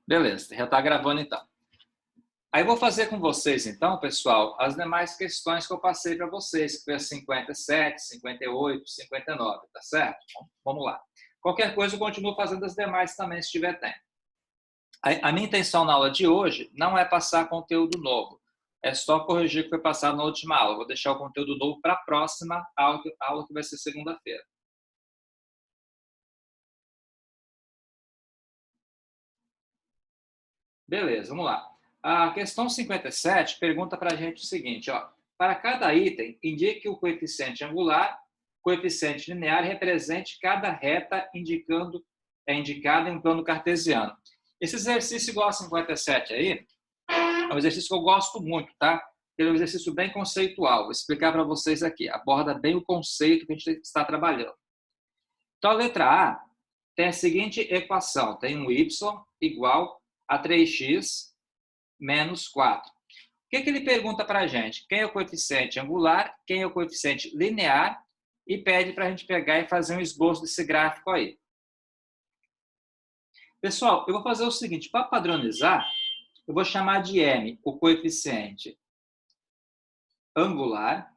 Beleza, já está gravando então. Aí eu vou fazer com vocês então, pessoal, as demais questões que eu passei para vocês, que foi a 57, 58, 59, tá certo? Bom, vamos lá. Qualquer coisa eu continuo fazendo as demais também, se tiver tempo. A minha intenção na aula de hoje não é passar conteúdo novo, é só corrigir o que foi passado na última aula. Eu vou deixar o conteúdo novo para a próxima aula, que vai ser segunda-feira. Beleza, vamos lá. A questão 57 pergunta para a gente o seguinte, ó. Para cada item, indique que o coeficiente angular, coeficiente linear represente cada reta indicada em um plano cartesiano. Esse exercício igual a 57 aí, é um exercício que eu gosto muito, tá? Ele é um exercício bem conceitual. Vou explicar para vocês aqui. Aborda bem o conceito que a gente está trabalhando. Então, a letra A tem a seguinte equação. Tem um y igual a 3x menos 4. O que ele pergunta para a gente? Quem é o coeficiente angular, quem é o coeficiente linear, e pede para a gente pegar e fazer um esboço desse gráfico aí. Pessoal, eu vou fazer o seguinte, para padronizar, eu vou chamar de M o coeficiente angular,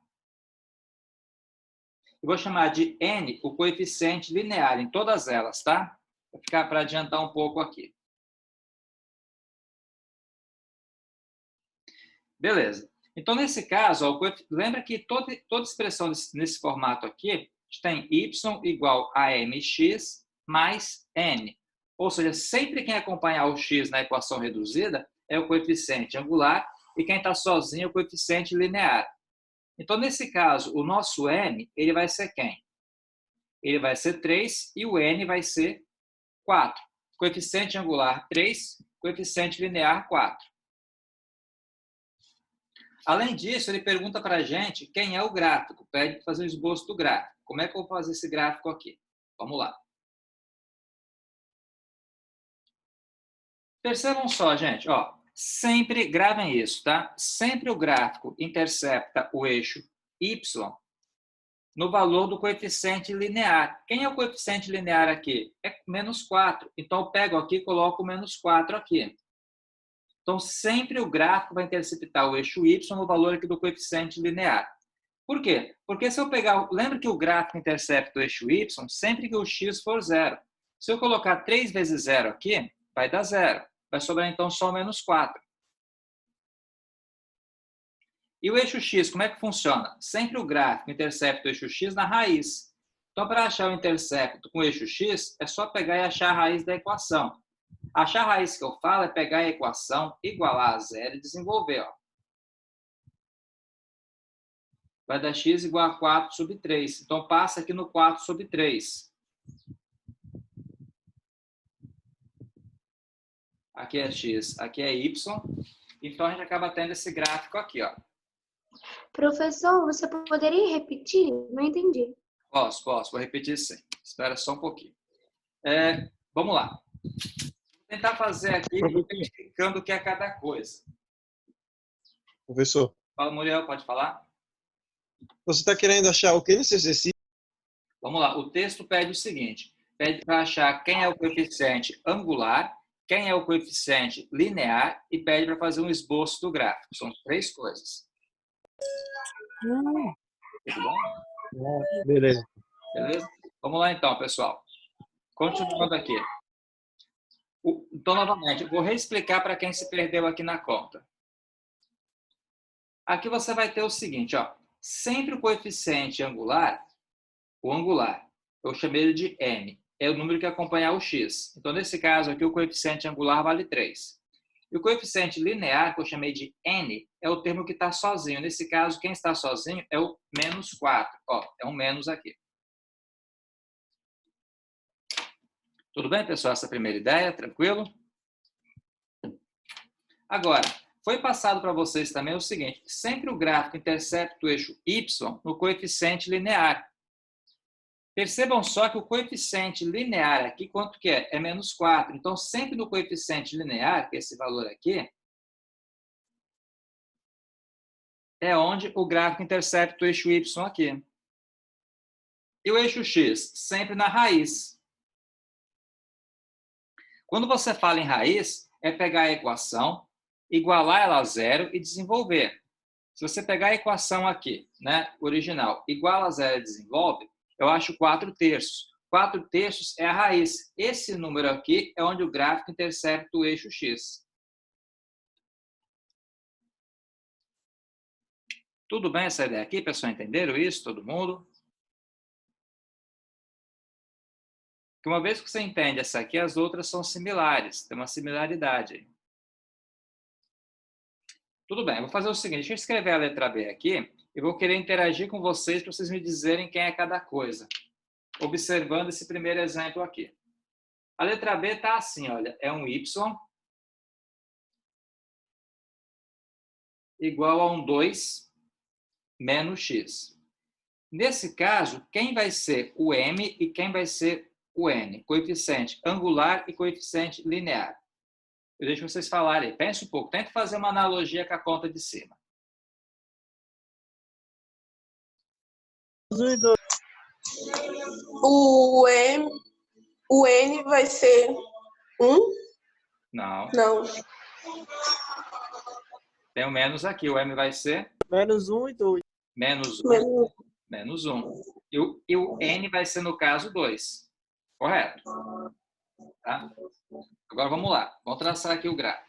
eu vou chamar de N o coeficiente linear em todas elas, tá? Vou ficar para adiantar um pouco aqui. Beleza. Então, nesse caso, ó, lembra que toda expressão nesse formato aqui, a gente tem y igual a mx mais n. Ou seja, sempre quem acompanhar o x na equação reduzida é o coeficiente angular e quem está sozinho é o coeficiente linear. Então, nesse caso, o nosso m ele vai ser quem? Ele vai ser 3 e o n vai ser 4. Coeficiente angular 3, coeficiente linear 4. Além disso, ele pergunta para a gente quem é o gráfico, pede para fazer o esboço do gráfico. Como é que eu vou fazer esse gráfico aqui? Vamos lá. Percebam só, gente, ó, sempre gravem isso, tá? Sempre o gráfico intercepta o eixo y no valor do coeficiente linear. Quem é o coeficiente linear aqui? É menos 4. Então, eu pego aqui e coloco menos 4 aqui. Então, sempre o gráfico vai interceptar o eixo y no valor aqui do coeficiente linear. Por quê? Porque se eu pegar... Lembra que o gráfico intercepta o eixo y sempre que o x for zero. Se eu colocar 3 vezes zero aqui, vai dar zero. Vai sobrar, então, só menos 4. E o eixo x, como é que funciona? Sempre o gráfico intercepta o eixo x na raiz. Então, para achar o intercepto com o eixo x, é só pegar e achar a raiz da equação. Achar a raiz que eu falo é pegar a equação, igualar a zero e desenvolver. Ó. Vai dar x igual a 4 sobre 3. Então, passa aqui no 4 sobre 3. Aqui é x, aqui é y. Então, a gente acaba tendo esse gráfico aqui. Ó. Professor, você poderia repetir? Não entendi. Posso. Vou repetir sim. Espera só um pouquinho. Vamos lá. Vou tentar fazer aqui explicando o que é cada coisa. Professor. Fala, Muriel, pode falar? Você está querendo achar o que nesse exercício? Vamos lá. O texto pede o seguinte. Pede para achar quem é o coeficiente angular, quem é o coeficiente linear e pede para fazer um esboço do gráfico. São 3 coisas. Tudo bom? Beleza. Beleza? Vamos lá então, pessoal. Continuando aqui. Então, novamente, eu vou reexplicar para quem se perdeu aqui na conta. Aqui você vai ter o seguinte, ó. Sempre o coeficiente angular, o angular, eu chamei ele de m, é o número que acompanha o x. Então, nesse caso aqui, o coeficiente angular vale 3. E o coeficiente linear, que eu chamei de n, é o termo que está sozinho. Nesse caso, quem está sozinho é o menos 4. Ó, é um menos aqui. Tudo bem, pessoal? Essa primeira ideia, tranquilo? Agora, foi passado para vocês também o seguinte, sempre o gráfico intercepta o eixo y no coeficiente linear. Percebam só que o coeficiente linear aqui, quanto que é? É menos 4. Então, sempre no coeficiente linear, que é esse valor aqui, é onde o gráfico intercepta o eixo y aqui. E o eixo x? Sempre na raiz. Quando você fala em raiz, é pegar a equação, igualar ela a zero e desenvolver. Se você pegar a equação aqui, né, original, igual a zero e desenvolve, eu acho 4/3. 4/3 é a raiz. Esse número aqui é onde o gráfico intercepta o eixo X. Tudo bem essa ideia aqui, pessoal? Entenderam isso? Todo mundo? Porque uma vez que você entende essa aqui, as outras são similares. Tem uma similaridade aí. Tudo bem, eu vou fazer o seguinte, deixa eu escrever a letra B aqui e vou querer interagir com vocês para vocês me dizerem quem é cada coisa, observando esse primeiro exemplo aqui. A letra B está assim, olha, é um Y igual a um 2 menos X. Nesse caso, quem vai ser o M e quem vai ser o N? Coeficiente angular e coeficiente linear. Eu deixo vocês falarem. Pense um pouco. Tente fazer uma analogia com a conta de cima. O N vai ser 1? Não. Não. Tem o menos aqui. O M vai ser? Menos 1 e 2. Menos 1. Menos 1. E o N vai ser, no caso, 2. Correto? Tá? Agora vamos lá. Vamos traçar aqui o gráfico.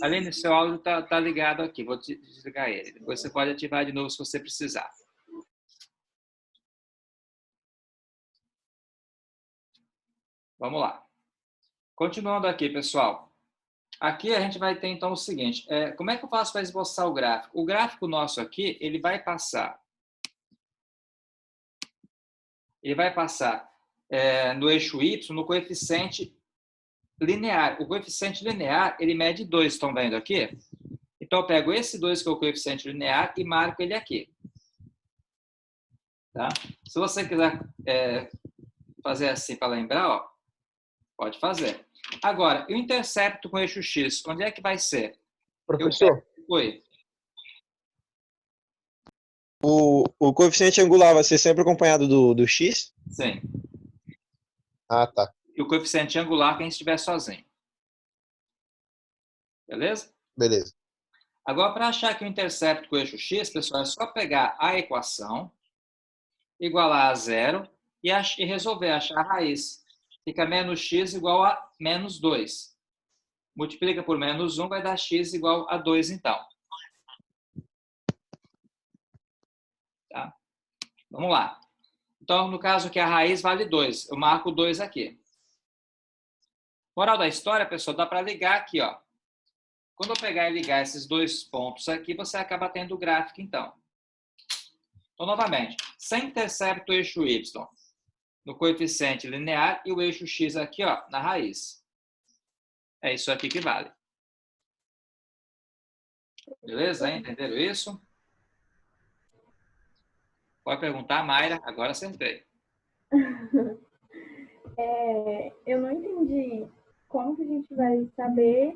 Aline, seu áudio tá ligado aqui. Vou desligar ele. Depois você pode ativar de novo se você precisar. Vamos lá. Continuando aqui, pessoal. Aqui a gente vai ter, então, o seguinte. Como é que eu faço para esboçar o gráfico? O gráfico nosso aqui, ele vai passar no eixo Y, no coeficiente linear. O coeficiente linear, ele mede 2, estão vendo aqui? Então, eu pego esse 2, que é o coeficiente linear, e marco ele aqui. Tá? Se você quiser fazer assim para lembrar, ó, pode fazer. Agora, eu intercepto com o eixo X. Onde é que vai ser? Professor, Oi. o coeficiente angular vai ser sempre acompanhado do X? Sim. Ah, tá. E o coeficiente angular quem estiver sozinho. Beleza? Beleza. Agora, para achar que o intercepto com o eixo X, pessoal, é só pegar a equação, igualar a zero e resolver, achar a raiz. Fica menos x igual a menos 2. Multiplica por menos 1, vai dar x igual a 2, então. Tá? Vamos lá. Então, no caso aqui, a raiz vale 2. Eu marco 2 aqui. Moral da história, pessoal, dá para ligar aqui, ó. Quando eu pegar e ligar esses dois pontos aqui, você acaba tendo o gráfico, então. Então, novamente, se intercepta o eixo Y no coeficiente linear e o eixo X aqui, ó, na raiz. É isso aqui que vale. Beleza? Entenderam isso? Pode perguntar, Mayra. Agora acertei. Eu não entendi como que a gente vai saber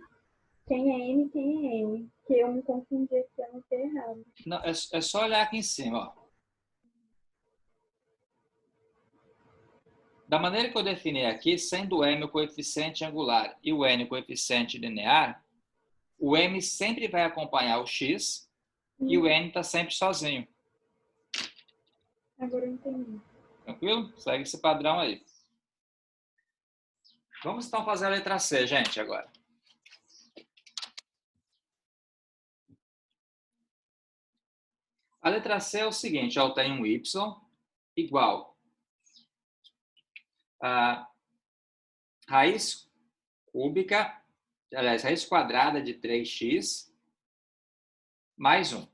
quem é N e quem é M. Que eu me confundi aqui, eu anotei errado. Não, é só olhar aqui em cima, ó. Da maneira que eu defini aqui, sendo o M o coeficiente angular e o N o coeficiente linear, o M sempre vai acompanhar o X e o N está sempre sozinho. Agora eu entendi. Tranquilo? Segue esse padrão aí. Vamos então fazer a letra C, gente, agora. A letra C é o seguinte, ó, eu tenho um Y igual a raiz cúbica, aliás, raiz quadrada de 3x mais 1.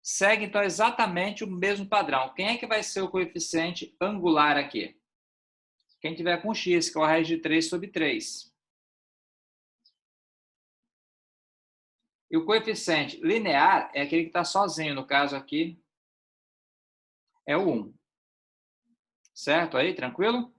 Segue, então, exatamente o mesmo padrão. Quem é que vai ser o coeficiente angular aqui? Quem tiver com x, que é a raiz de 3 sobre 3. E o coeficiente linear é aquele que está sozinho. No caso aqui, é o 1. Certo aí? Tranquilo?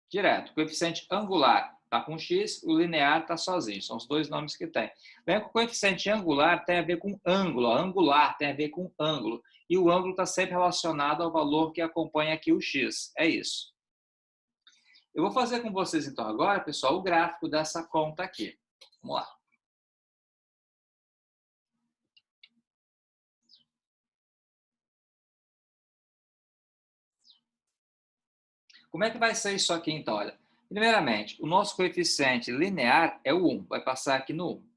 Direto. Coeficiente angular. está com x, o linear está sozinho. São os dois nomes que tem. Lembra que o coeficiente angular tem a ver com ângulo. Angular tem a ver com ângulo. E o ângulo está sempre relacionado ao valor que acompanha aqui o x. É isso. Eu vou fazer com vocês, então, agora, pessoal, o gráfico dessa conta aqui. Vamos lá. Como é que vai ser isso aqui, então? Olha, primeiramente, o nosso coeficiente linear é o 1. Vai passar aqui no 1.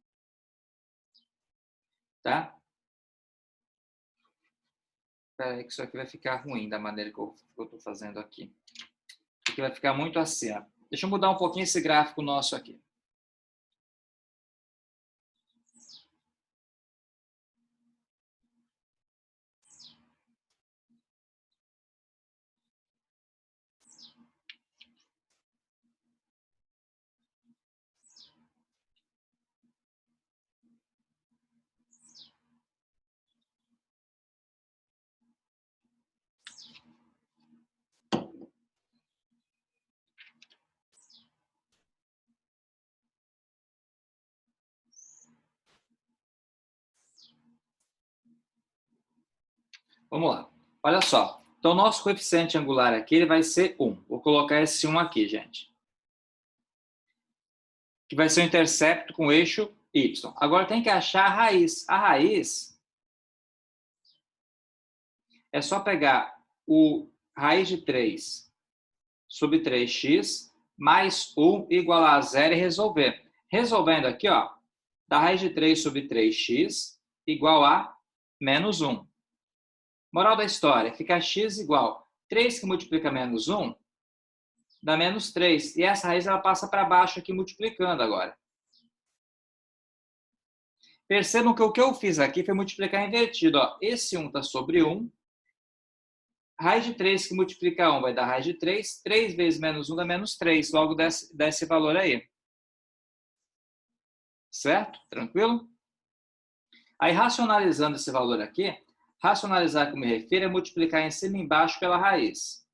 Tá? Espera aí que isso aqui vai ficar ruim da maneira que eu estou fazendo aqui. Isso aqui vai ficar muito assim, ó. Deixa eu mudar um pouquinho esse gráfico nosso aqui. Vamos lá. Olha só. Então, o nosso coeficiente angular aqui ele vai ser 1. Vou colocar esse 1 aqui, gente. Que vai ser o intercepto com o eixo y. Agora, tem que achar a raiz. A raiz é só pegar o raiz de 3 sobre 3x mais 1 igual a 0 e resolver. Resolvendo aqui, ó, dá raiz de 3 sobre 3x igual a menos 1. Moral da história, fica x igual 3 que multiplica menos 1, dá menos 3. E essa raiz ela passa para baixo aqui multiplicando agora. Percebam que o que eu fiz aqui foi multiplicar invertido. Ó. Esse 1 está sobre 1. Raiz de 3 que multiplica 1 vai dar raiz de 3. 3 vezes menos 1 dá menos 3. Logo dá esse valor aí. Certo? Tranquilo? Aí, racionalizando esse valor aqui, racionalizar, como me refiro, é multiplicar em cima e embaixo pela raiz.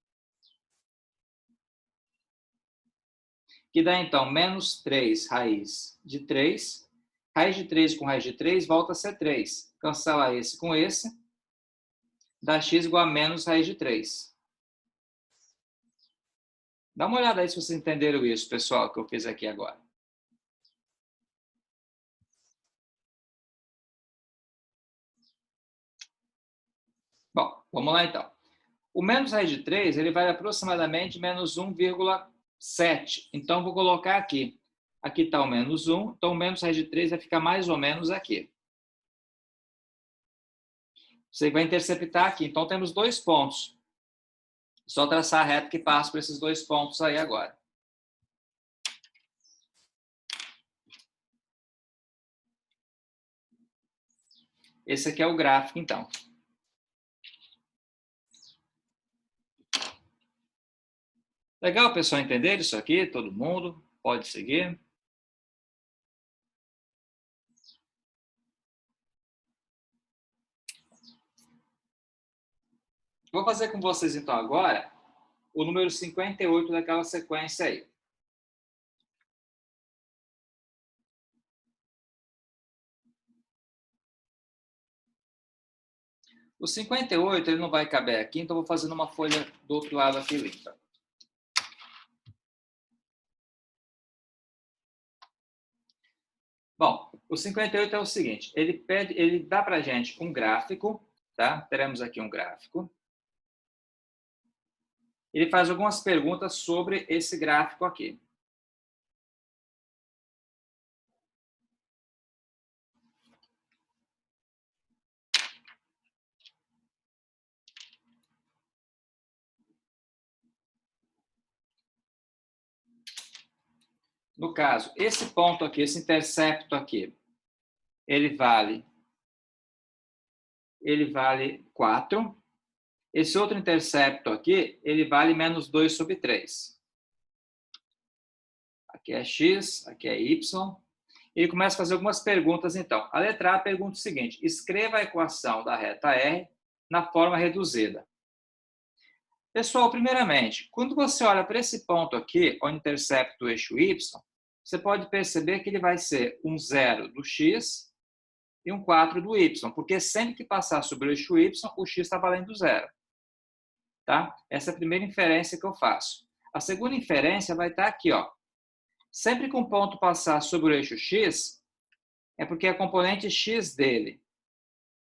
Que dá, então, menos 3 raiz de 3. Raiz de 3 com raiz de 3 volta a ser 3. Cancela esse com esse. Dá x igual a menos raiz de 3. Dá uma olhada aí se vocês entenderam isso, pessoal, que eu fiz aqui agora. Bom, vamos lá então. O menos raiz de 3, ele vai aproximadamente menos 1,7. Então, vou colocar aqui. Aqui está o menos 1. Então, o menos raiz de 3 vai ficar mais ou menos aqui. Você vai interceptar aqui. Então, temos 2 pontos. Só traçar a reta que passa por esses 2 pontos aí agora. Esse aqui é o gráfico, então. Legal, pessoal, entender isso aqui? Todo mundo pode seguir. Vou fazer com vocês, então, agora, o número 58 daquela sequência aí. O 58, ele não vai caber aqui, então vou fazer numa folha do outro lado aqui limpa. Bom, o 58 é o seguinte, ele dá para a gente um gráfico, tá? Teremos aqui um gráfico. Ele faz algumas perguntas sobre esse gráfico aqui. No caso, esse ponto aqui, esse intercepto aqui, ele vale 4. Esse outro intercepto aqui, ele vale menos 2 sobre 3. Aqui é x, aqui é y. Ele começa a fazer algumas perguntas, então. A letra A pergunta o seguinte: escreva a equação da reta R na forma reduzida. Pessoal, primeiramente, quando você olha para esse ponto aqui, onde intercepta o eixo y, você pode perceber que ele vai ser um 0 do x e um 4 do y, porque sempre que passar sobre o eixo y, o x está valendo 0. Tá? Essa é a primeira inferência que eu faço. A segunda inferência vai estar aqui, ó. Sempre que um ponto passar sobre o eixo x, é porque a componente x dele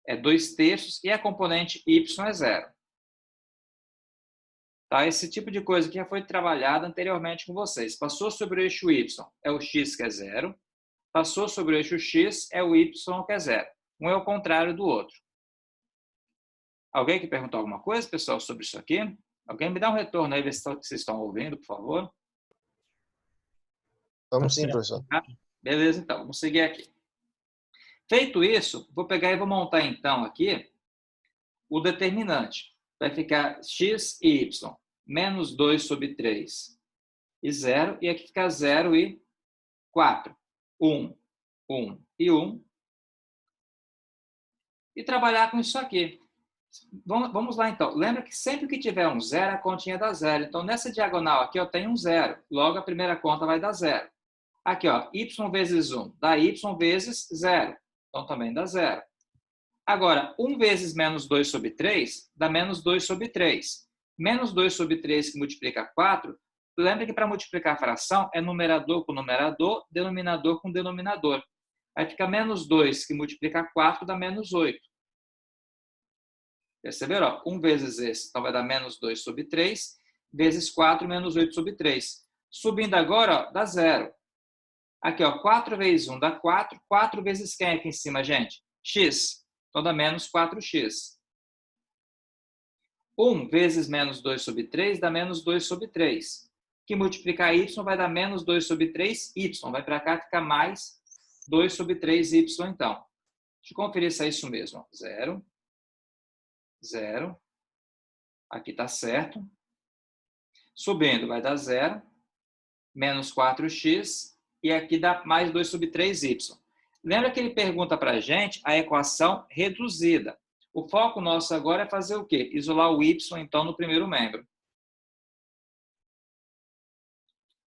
é 2/3 e a componente y é 0. Tá? Esse tipo de coisa que já foi trabalhada anteriormente com vocês. Passou sobre o eixo y, é o x que é 0. Passou sobre o eixo x, é o y que é 0. Um é o contrário do outro. Alguém que perguntou alguma coisa, pessoal, sobre isso aqui? Alguém me dá um retorno aí, ver se vocês estão ouvindo, por favor. Vamos sim, professor. Beleza, então, vamos seguir aqui. Feito isso, vou pegar e vou montar, então, aqui o determinante. Vai ficar x e y, menos 2 sobre 3 e 0, e aqui fica 0 e 4. 1, 1 e 1. E trabalhar com isso aqui. Vamos lá, então. Lembra que sempre que tiver um 0, a continha dá 0. Então, nessa diagonal aqui, eu tenho um 0. Logo, a primeira conta vai dar 0. Aqui, ó, y vezes 1 dá y vezes 0. Então, também dá 0. Agora, 1 vezes menos 2 sobre 3 dá menos 2 sobre 3. Menos 2 sobre 3 que multiplica 4, lembra que para multiplicar a fração é numerador com numerador, denominador com denominador. Aí fica menos 2 que multiplica 4 dá menos 8. Perceberam? 1 vezes esse, então vai dar menos 2 sobre 3, vezes 4, menos 8 sobre 3. Subindo agora, ó, dá 0. Aqui, ó, 4 vezes 1 dá 4. 4 vezes quem aqui em cima, gente? X. Então dá menos 4x. 1 vezes menos 2 sobre 3 dá menos 2 sobre 3. Que multiplicar y vai dar menos 2 sobre 3y. Vai para cá e fica mais 2 sobre 3y, então. Deixa eu conferir se é isso mesmo. 0. 0. Aqui está certo. Subindo vai dar 0. Menos 4x. E aqui dá mais 2 sobre 3y. Lembra que ele pergunta para a gente a equação reduzida. O foco nosso agora é fazer o quê? Isolar o y, então, no primeiro membro.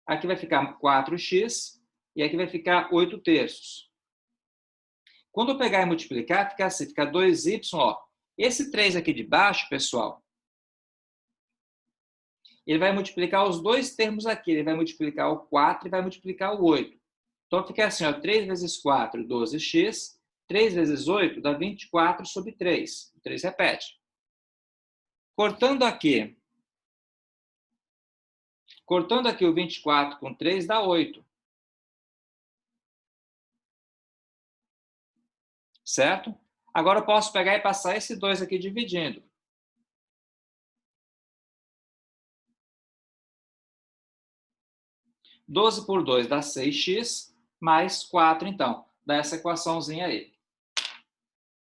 Aqui vai ficar 4x e aqui vai ficar 8/3. Quando eu pegar e multiplicar, fica assim, fica 2y, ó. Esse 3 aqui de baixo, pessoal, ele vai multiplicar os dois termos aqui. Ele vai multiplicar o 4 e vai multiplicar o 8. Então, fica assim, ó, 3 vezes 4, 12x. 3 vezes 8 dá 24 sobre 3. O 3 repete. Cortando aqui o 24 com 3 dá 8. Certo? Agora eu posso pegar e passar esse 2 aqui dividindo. (12 por 2 dá 6x, mais 4, então. Dá essa equaçãozinha aí.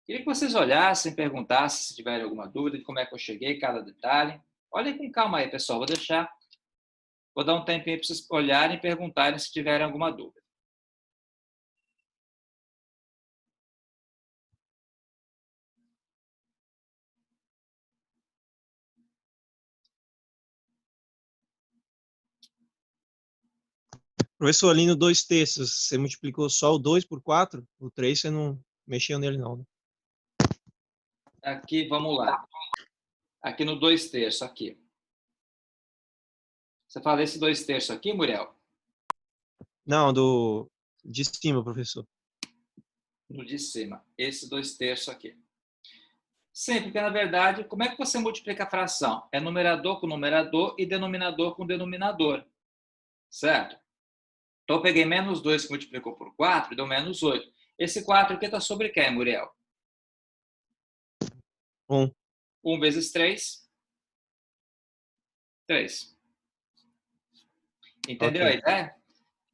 Queria que vocês olhassem, perguntassem se tiverem alguma dúvida de como é que eu cheguei, cada detalhe. Olhem com calma aí, pessoal. Vou dar um tempinho para vocês olharem e perguntarem se tiverem alguma dúvida. Professor, ali no 2/3, você multiplicou só o 2 por 4? O 3 você não mexeu nele, não, né? Aqui, vamos lá. Aqui no 2/3, aqui. Você fala esse 2/3 aqui, Muriel? Não, de cima, professor. No de cima. Esse 2/3 aqui. Sim, porque, na verdade, como é que você multiplica a fração? É numerador com numerador e denominador com denominador. Certo? Então, eu peguei menos 2 que multiplicou por 4, deu menos 8. Esse 4 aqui está sobre quem, Muriel? 1. 1 vezes 3. 3. Entendeu a ideia?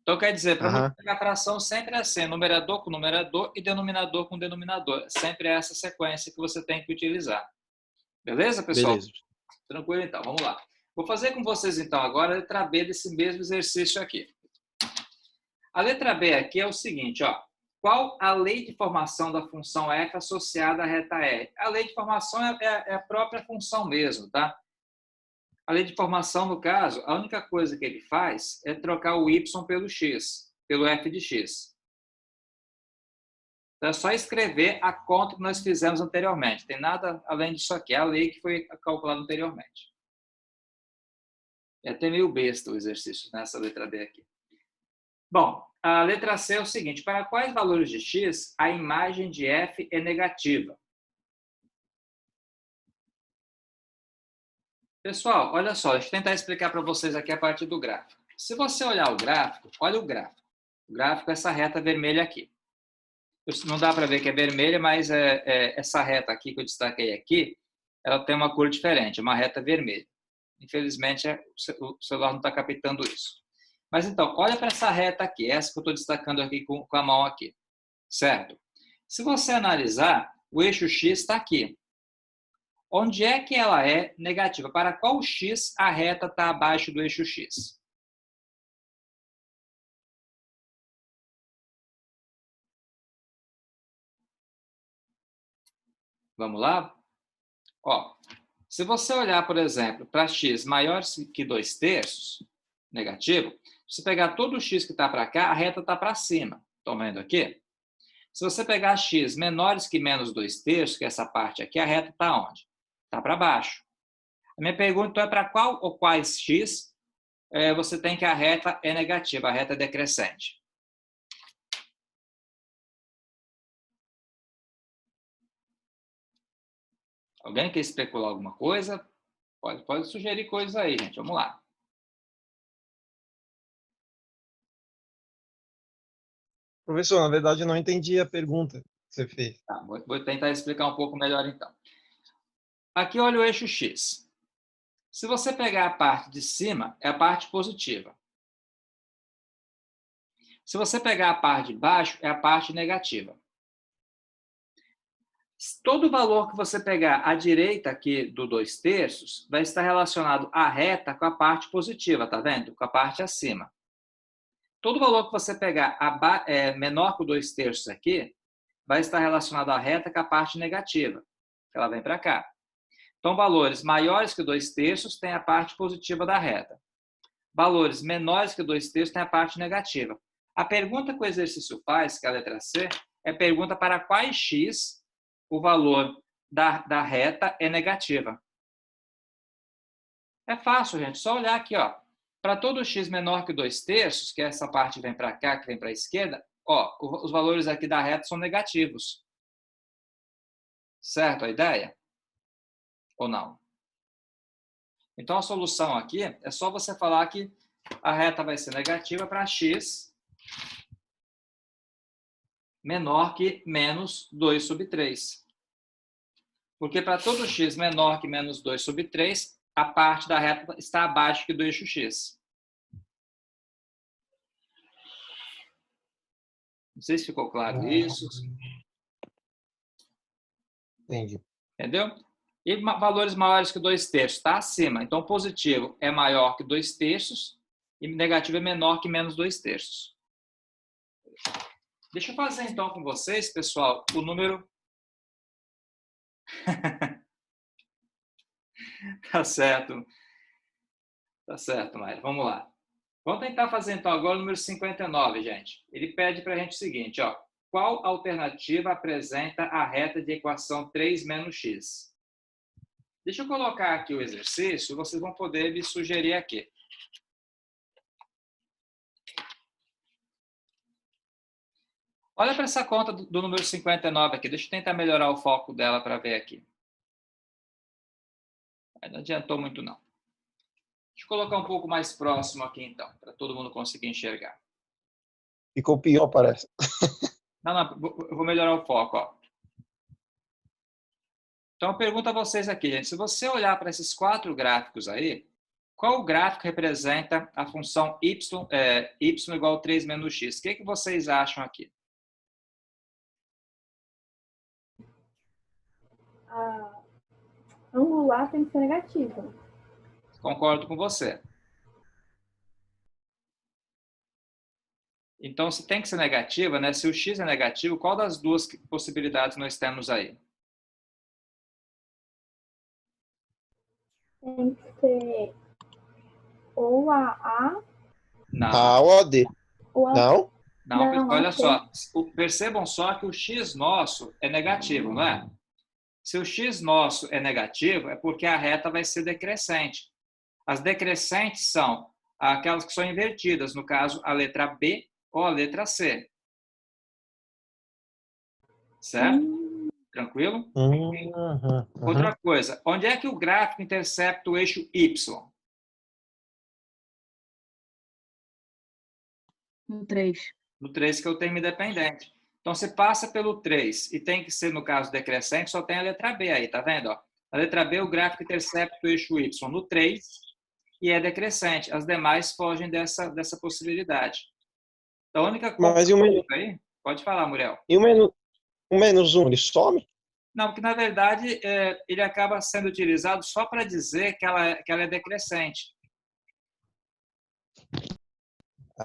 Então, quer dizer, para multiplicar a fração sempre é assim, numerador com numerador e denominador com denominador. Sempre é essa sequência que você tem que utilizar. Beleza, pessoal? Beleza. Tranquilo, então. Vamos lá. Vou fazer com vocês, então, agora a letra B desse mesmo exercício aqui. A letra B aqui é o seguinte, ó. Qual a lei de formação da função f associada à reta R? A lei de formação é a própria função mesmo, tá? A lei de formação, no caso, a única coisa que ele faz é trocar o y pelo x. pelo f de x. Então, é só escrever a conta que nós fizemos anteriormente. Tem nada além disso aqui. É a lei que foi calculada anteriormente. É até meio besta o exercício nessa letra B aqui. Bom, a letra C é o seguinte. Para quais valores de x a imagem de f é negativa? Pessoal, olha só. Deixa eu tentar explicar para vocês aqui a partir do gráfico. Se você olhar o gráfico, olha o gráfico. O gráfico é essa reta vermelha aqui. Não dá para ver que é vermelha, mas essa reta aqui que eu destaquei aqui, ela tem uma cor diferente, uma reta vermelha. Infelizmente, o celular não está captando isso. Mas então, olha para essa reta aqui, essa que eu estou destacando aqui com a mão aqui, certo? Se você analisar, o eixo x está aqui. Onde é que ela é negativa? Para qual x a reta está abaixo do eixo x? Vamos lá? Ó, se você olhar, por exemplo, para x maior que 2/3, negativo, se pegar todo o x que está para cá, a reta está para cima. Estão vendo aqui? Se você pegar x menores que menos 2/3, que é essa parte aqui, a reta está onde? Está para baixo. A minha pergunta então, é para qual ou quais x você tem que a reta é negativa, a reta é decrescente. Alguém quer especular alguma coisa? Pode sugerir coisas aí, gente. Vamos lá. Professor, na verdade, eu não entendi a pergunta que você fez. Tá, vou tentar explicar um pouco melhor, então. Aqui, olha o eixo x. Se você pegar a parte de cima, é a parte positiva. Se você pegar a parte de baixo, é a parte negativa. Todo valor que você pegar à direita aqui do 2/3 vai estar relacionado à reta com a parte positiva, tá vendo? Com a parte acima. Todo valor que você pegar menor que o 2/3 aqui vai estar relacionado à reta com a parte negativa. Ela vem para cá. Então, valores maiores que 2/3 têm a parte positiva da reta. Valores menores que 2/3 têm a parte negativa. A pergunta que o exercício faz, que é a letra C, é pergunta para quais x o valor da reta é negativa. É fácil, gente. Só olhar aqui, ó. Para todo x menor que 2/3, que essa parte vem para cá, que vem para a esquerda, ó, os valores aqui da reta são negativos. Certo a ideia? Ou não? Então, a solução aqui é só você falar que a reta vai ser negativa para x menor que menos 2/3. Porque para todo x menor que menos 2/3, a parte da reta está abaixo do eixo x. Não sei se ficou claro isso. Entendi. Entendeu? E valores maiores que 2/3 está acima. Então, positivo é maior que 2/3 e negativo é menor que menos 2/3. Deixa eu fazer então com vocês, pessoal, o número... Tá certo. Tá certo, Maia. Vamos lá. Vamos tentar fazer então agora o número 59, gente. Ele pede para a gente o seguinte, ó. Qual alternativa apresenta a reta de equação 3 menos x? Deixa eu colocar aqui o exercício, vocês vão poder me sugerir aqui. Olha para essa conta do número 59 aqui. Deixa eu tentar melhorar o foco dela para ver aqui. Não adiantou muito, não. Deixa eu colocar um pouco mais próximo aqui, então, para todo mundo conseguir enxergar. Ficou pior, parece. Não, eu vou melhorar o foco, ó. Então, eu pergunto a vocês aqui, gente. Se você olhar para esses 4 gráficos aí, qual gráfico representa a função y igual a 3 menos x? O que vocês acham aqui? A angular tem que ser negativa. Concordo com você. Então, se tem que ser negativa, né? Se o x é negativo, qual das duas possibilidades nós temos aí? Tem que ser ou a A Não. A ou a D? ou a... Não? Não, Não, pessoal, olha ok. só. Percebam só que o x nosso é negativo, não é? Se o x nosso é negativo, é porque a reta vai ser decrescente. As decrescentes são aquelas que são invertidas, no caso, a letra B ou a letra C. Certo? Tranquilo? Outra coisa, onde é que o gráfico intercepta o eixo Y? No 3. No 3, que é o termo independente. Então, você passa pelo 3 e tem que ser, no caso, decrescente, só tem a letra B aí, tá vendo? Ó? A letra B, o gráfico intercepta o eixo Y no 3 e é decrescente. As demais fogem dessa possibilidade. Então, a única coisa Mas e o aí... Pode falar, Muriel. o menos 1, ele some? Não, porque, na verdade, ele acaba sendo utilizado só para dizer que ela é decrescente.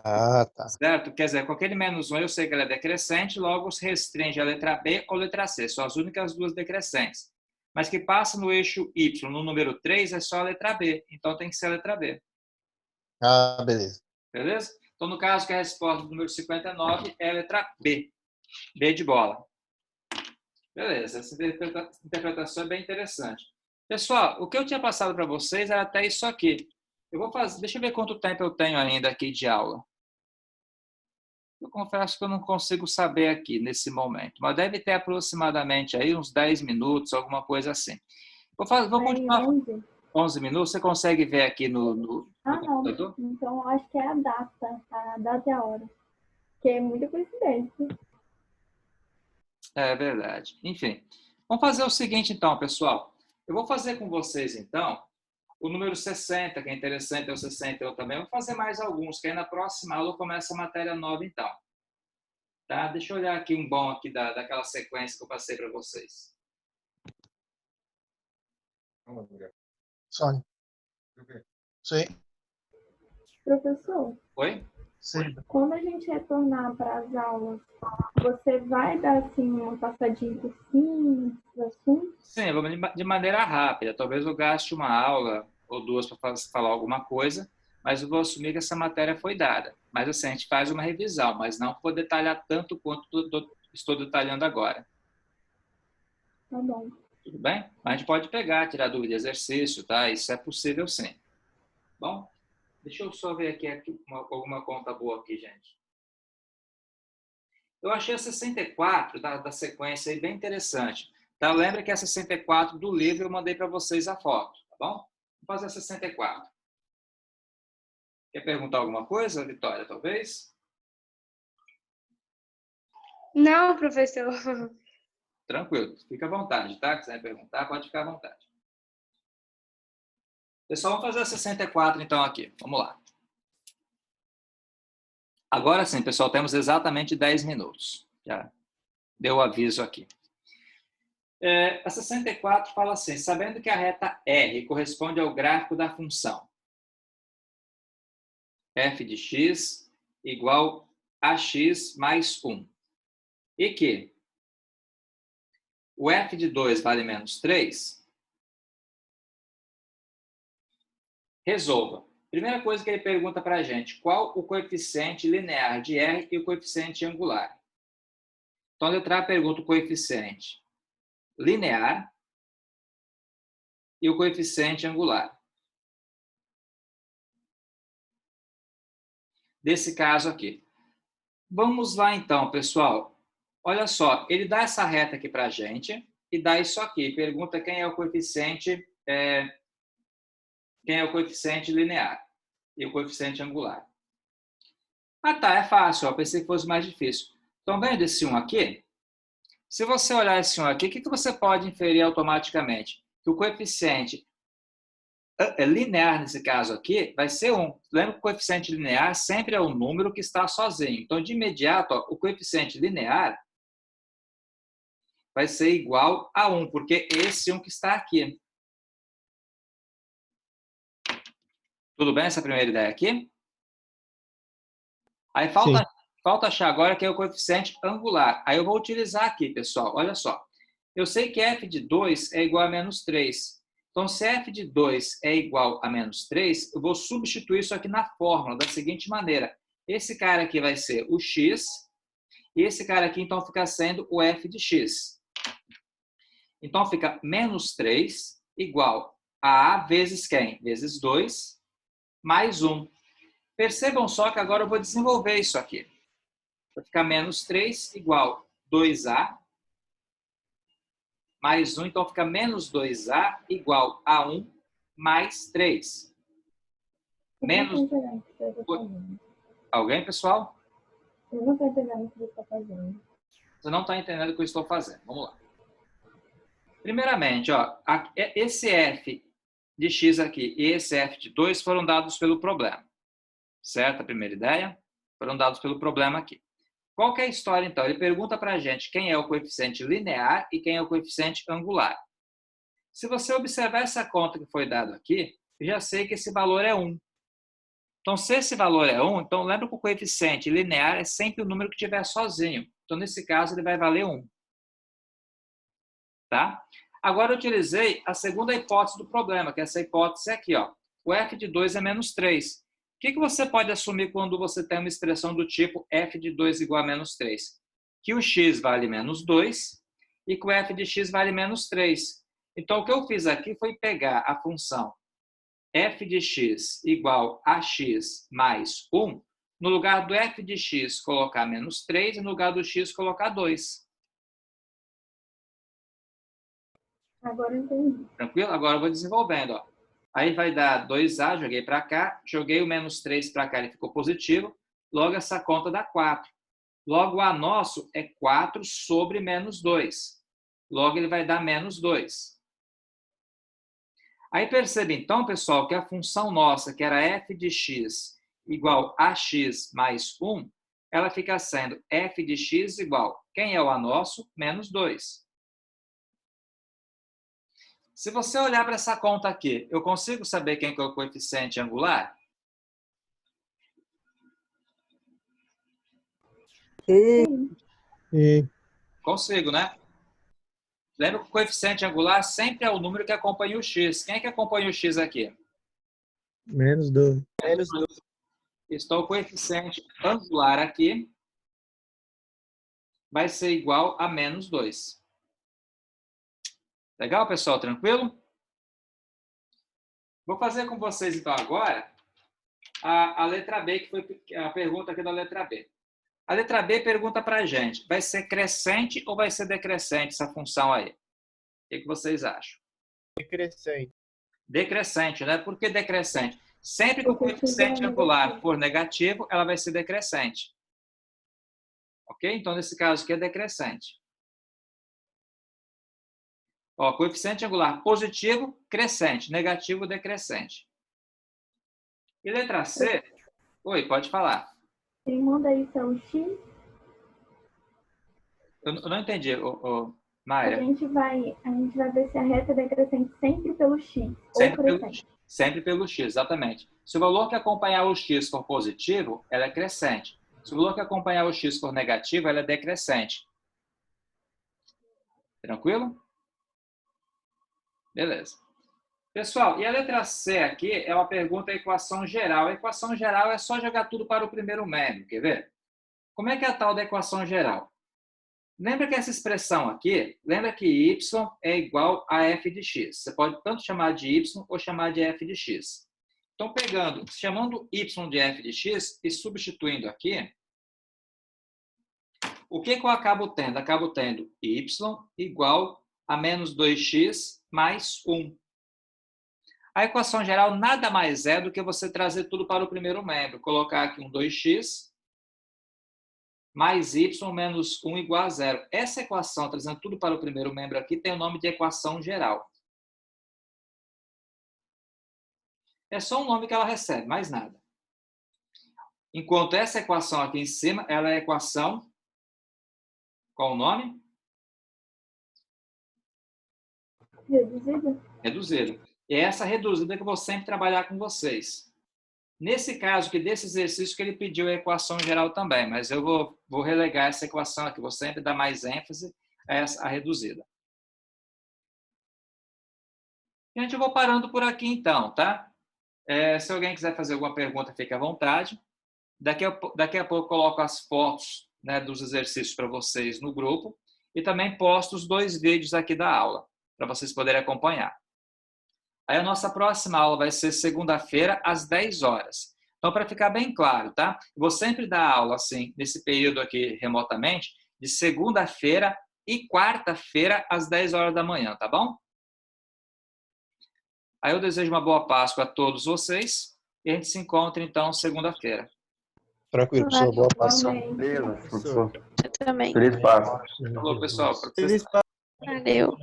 Ah, tá. Certo? Quer dizer, com aquele menos 1 eu sei que ela é decrescente, logo se restringe a letra B ou letra C. São as únicas duas decrescentes. Mas que passa no eixo Y, no número 3, é só a letra B. Então tem que ser a letra B. Ah, beleza. Beleza? Então, no caso que a resposta do número 59 é a letra B. B de bola. Beleza, essa interpretação é bem interessante. Pessoal, o que eu tinha passado para vocês era até isso aqui. Eu vou fazer, deixa eu ver quanto tempo eu tenho ainda aqui de aula. Eu confesso que eu não consigo saber aqui nesse momento, mas deve ter aproximadamente aí uns 10 minutos, alguma coisa assim. Vou continuar. 11 minutos, você consegue ver aqui no computador? Não. Então, eu acho que é a data e a hora. Que é muita coincidência. É verdade. Enfim, vamos fazer o seguinte então, pessoal. Eu vou fazer com vocês, então, o número 60, que é interessante, é o 61 também. Eu vou fazer mais alguns, que aí na próxima aula começa a matéria nova, então. Tá? Deixa eu olhar aqui um bom aqui daquela sequência que eu passei para vocês. Some. Sim. Professor, Oi? Sim. quando a gente retornar para as aulas, você vai dar assim, uma passadinha por cima dos assuntos? Sim, vamos de maneira rápida. Talvez eu gaste uma aula ou duas para falar alguma coisa, mas eu vou assumir que essa matéria foi dada. Mas assim, a gente faz uma revisão, mas não vou detalhar tanto quanto estou detalhando agora. Tá bom. Tudo bem? Mas a gente pode pegar, tirar dúvida de exercício, tá? Isso é possível sim. Bom, deixa eu só ver aqui alguma conta boa aqui, gente. Eu achei a 64 da sequência aí bem interessante. Tá? Lembra que a 64 do livro eu mandei para vocês a foto, tá bom? Vamos fazer a 64. Quer perguntar alguma coisa, Vitória, talvez? Não, professor. Tranquilo, fica à vontade, tá? Se quiser perguntar, pode ficar à vontade. Pessoal, vamos fazer a 64 então aqui. Vamos lá. Agora sim, pessoal, temos exatamente 10 minutos. Já deu o aviso aqui. A 64 fala assim, sabendo que a reta R corresponde ao gráfico da função f de x igual a x mais 1. E que o f de 2 vale menos 3, resolva. Primeira coisa que ele pergunta para a gente, qual o coeficiente linear de R e o coeficiente angular? Então, a letra A pergunta o coeficiente linear e o coeficiente angular. Desse caso aqui. Vamos lá então, pessoal. Olha só, ele dá essa reta aqui para a gente e dá isso aqui. Pergunta quem é o coeficiente linear e o coeficiente angular. Ah, tá, é fácil. Pensei que fosse mais difícil. Então, vendo esse 1 aqui? Se você olhar esse 1 aqui, o que você pode inferir automaticamente? Que o coeficiente linear, nesse caso aqui, vai ser 1. Lembra que o coeficiente linear sempre é um número que está sozinho. Então, de imediato, ó, o coeficiente linear vai ser igual a 1, porque esse 1 que está aqui. Tudo bem essa primeira ideia aqui? Aí falta achar agora que é o coeficiente angular. Aí eu vou utilizar aqui, pessoal. Olha só. Eu sei que f de 2 é igual a menos 3. Então, se f de 2 é igual a menos 3, eu vou substituir isso aqui na fórmula da seguinte maneira. esse cara aqui vai ser o x, e esse cara aqui, então, fica sendo o f de x. Então, fica menos 3 igual a A vezes quem? Vezes 2, mais 1. Percebam só que agora eu vou desenvolver isso aqui. Vai ficar menos 3 igual 2A, mais 1. Então, fica menos 2A igual a 1 mais 3. Menos... Alguém, pessoal? Eu não estou entendendo o que você está fazendo. Você não está entendendo o que eu estou fazendo. Vamos lá. Primeiramente, ó, esse f de x aqui e esse f de 2 foram dados pelo problema. Certo? A primeira ideia? Foram dados pelo problema aqui. Qual que é a história, então? Ele pergunta para a gente quem é o coeficiente linear e quem é o coeficiente angular. Se você observar essa conta que foi dada aqui, eu já sei que esse valor é 1. Então, se esse valor é 1, então lembra que o coeficiente linear é sempre o número que estiver sozinho. Então, nesse caso, ele vai valer 1. Tá? Agora, eu utilizei a segunda hipótese do problema, que é essa hipótese aqui. Ó. O f de 2 é menos 3. O que você pode assumir quando você tem uma expressão do tipo f de 2 igual a menos 3? Que o x vale menos 2 e que o f de x vale menos 3. Então, o que eu fiz aqui foi pegar a função f de x igual a x mais 1, no lugar do f de x colocar menos 3 e no lugar do x colocar 2. Agora eu entendi. Tranquilo? Agora eu vou desenvolvendo. Ó. Aí vai dar 2A, joguei para cá, joguei o menos 3 para cá, ele ficou positivo. Logo, essa conta dá 4. Logo, o A nosso é 4 sobre menos 2. Logo, ele vai dar menos 2. Aí percebe, então, pessoal, que a função nossa, que era f de x igual a x mais 1, ela fica sendo f de x igual, quem é o A nosso? Menos 2. Se você olhar para essa conta aqui, eu consigo saber quem que é o coeficiente angular? Consigo, né? Lembra que o coeficiente angular sempre é o número que acompanha o x. Quem é que acompanha o x aqui? Menos 2. Então, o coeficiente angular aqui vai ser igual a menos 2. Legal, pessoal? Tranquilo? Vou fazer com vocês, então, agora a letra B, que foi a pergunta aqui da letra B. A letra B pergunta para a gente, vai ser crescente ou vai ser decrescente essa função aí? O que vocês acham? Decrescente. Decrescente, né? Por que decrescente? Sempre que o coeficiente angular for negativo, ela vai ser decrescente. Ok? Então, nesse caso aqui é decrescente. Ó, coeficiente angular positivo, crescente. Negativo, decrescente. E letra C? Oi, pode falar. Quem manda isso é o x. Eu não entendi, A Mayra. gente vai ver se a reta é decrescente sempre pelo x Sempre ou crescente. Sempre pelo x, exatamente. Se o valor que acompanhar o x for positivo, ela é crescente. Se o valor que acompanhar o x for negativo, ela é decrescente. Tranquilo? Beleza. Pessoal, e a letra C aqui é uma pergunta equação geral. A equação geral é só jogar tudo para o primeiro membro, quer ver? Como é que é a tal da equação geral? Lembra que essa expressão aqui, lembra que y é igual a f de x. Você pode tanto chamar de y ou chamar de f de x. Então, chamando y de f de x e substituindo aqui, o que eu acabo tendo? Acabo tendo y igual a menos 2x mais 1. A equação geral nada mais é do que você trazer tudo para o primeiro membro. Colocar aqui um 2x mais y menos 1 igual a 0. Essa equação, trazendo tudo para o primeiro membro aqui, tem o nome de equação geral. É só um nome que ela recebe, mais nada. Enquanto essa equação aqui em cima, ela é a equação... Qual o nome? Reduzida? Reduzida. E é essa reduzida que eu vou sempre trabalhar com vocês. Nesse caso, que desse exercício que ele pediu a equação geral também, mas eu vou relegar essa equação aqui, vou sempre dar mais ênfase a reduzida. Gente, eu vou parando por aqui então, tá? Se alguém quiser fazer alguma pergunta, fique à vontade. Daqui a pouco eu coloco as fotos, né, dos exercícios para vocês no grupo e também posto os 2 vídeos aqui da aula, para vocês poderem acompanhar. Aí a nossa próxima aula vai ser segunda-feira, às 10 horas. Então, para ficar bem claro, tá? Eu vou sempre dar aula, assim, nesse período aqui remotamente, de segunda-feira e quarta-feira, às 10 horas da manhã, tá bom? Aí eu desejo uma boa Páscoa a todos vocês e a gente se encontra, então, segunda-feira. Tranquilo, professor. Boa Páscoa. Amém. Beleza, professor. Eu também. Feliz Páscoa. Falou, pessoal. Feliz Valeu.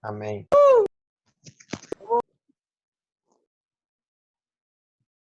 Amém.